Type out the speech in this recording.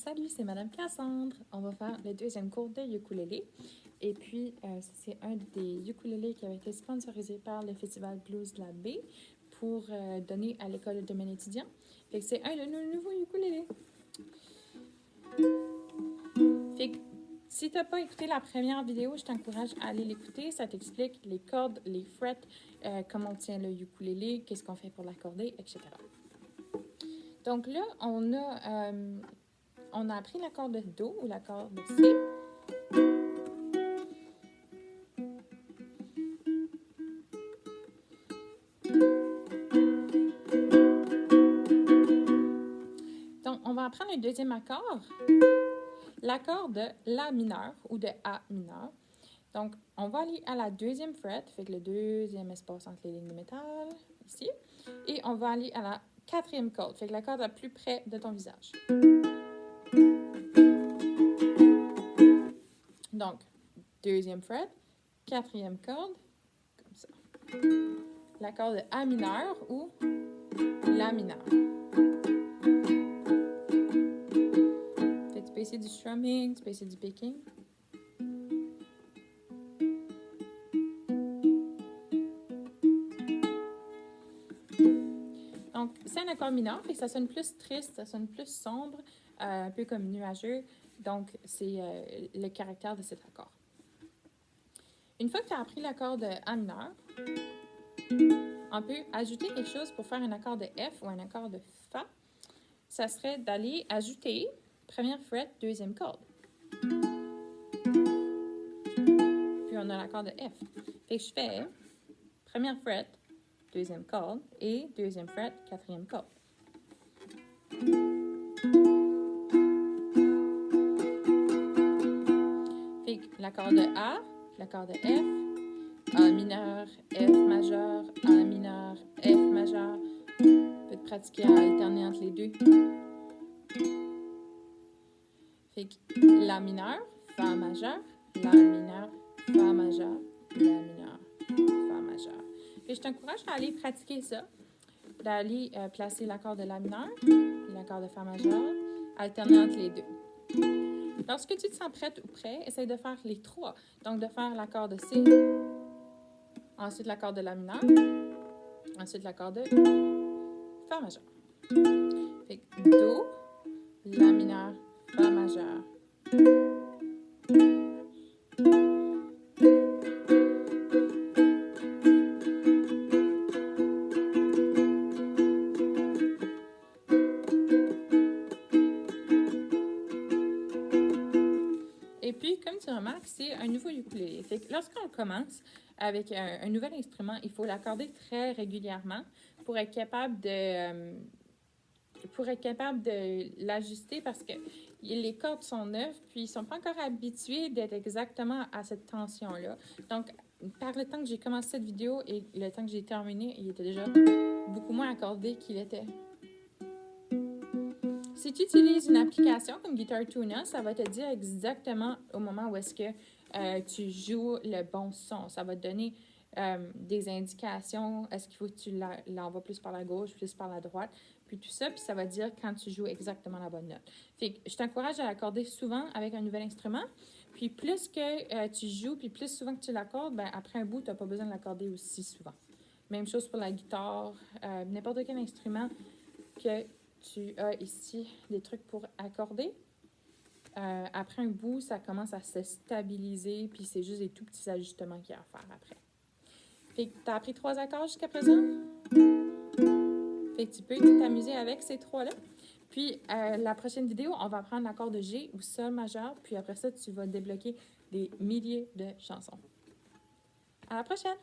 Salut, c'est Madame Cassandre. On va faire le deuxième cours de ukulélé. Et puis, c'est un des ukulélés qui avait été sponsorisé par le Festival Blues de la Baie pour donner à l'école de domaine étudiant. Fait que c'est un de nos nouveaux ukulélés. Fait que si tu n'as pas écouté la première vidéo, je t'encourage à aller l'écouter. Ça t'explique les cordes, les frets, comment on tient le ukulélé, qu'est-ce qu'on fait pour l'accorder, etc. Donc là, on a appris l'accord de Do ou l'accord de C. Donc, on va apprendre le deuxième accord, l'accord de La mineur ou de A mineur. Donc, on va aller à la deuxième fret, fait que le deuxième espace entre les lignes de métal, ici. Et on va aller à la quatrième corde, fait que la corde la plus près de ton visage. Donc, deuxième fret, quatrième corde, comme ça. L'accord de A mineur ou La mineur. Fait que tu peux essayer du strumming, tu peux essayer du picking. Donc, c'est un accord mineur, fait que ça sonne plus triste, ça sonne plus sombre, un peu comme nuageux. Donc, c'est le caractère de cet accord. Une fois que tu as appris l'accord de A mineur, on peut ajouter quelque chose pour faire un accord de F ou un accord de Fa. Ça serait d'aller ajouter première fret, deuxième corde. Puis on a l'accord de F. Fait que je fais première fret, deuxième corde et deuxième fret, quatrième corde. Fait que l'accord de A, l'accord de F, A mineur, F majeur, A mineur, F majeur. Tu peux te pratiquer à alterner entre les deux. Fait que La mineur, Fa majeur, La mineur, Fa majeur, La mineur, Fa majeur. Fait que je t'encourage à aller pratiquer ça, d'aller placer l'accord de La mineur et l'accord de Fa majeur, alterner entre les deux. Lorsque tu te sens prête ou prêt, essaye de faire les trois. Donc, de faire l'accord de C, ensuite l'accord de La mineur, ensuite l'accord de Fa majeur. Fait que Do, La mineur, Fa majeur. Et puis, comme tu remarques, c'est un nouveau ukulélé. Fait que lorsqu'on commence avec un nouvel instrument, il faut l'accorder très régulièrement pour être capable de l'ajuster parce que les cordes sont neuves, puis ils ne sont pas encore habitués d'être exactement à cette tension-là. Donc, par le temps que j'ai commencé cette vidéo et le temps que j'ai terminé, il était déjà beaucoup moins accordé qu'il était. Si tu utilises une application comme Guitar Tuna, ça va te dire exactement au moment où est-ce que tu joues le bon son. Ça va te donner des indications. Est-ce qu'il faut que tu l'envoies plus par la gauche, plus par la droite, puis tout ça, puis ça va dire quand tu joues exactement la bonne note. Fait que je t'encourage à l'accorder souvent avec un nouvel instrument. Puis plus que tu joues, puis plus souvent que tu l'accordes, ben après un bout, tu n'as pas besoin de l'accorder aussi souvent. Même chose pour la guitare, n'importe quel instrument que tu as ici des trucs pour accorder. Après un bout, ça commence à se stabiliser, puis c'est juste des tout petits ajustements qu'il y a à faire après. Fait que tu as appris 3 accords jusqu'à présent. Fait que tu peux t'amuser avec ces 3-là. Puis, la prochaine vidéo, on va apprendre l'accord de G ou Sol majeur, puis après ça, tu vas débloquer des milliers de chansons. À la prochaine!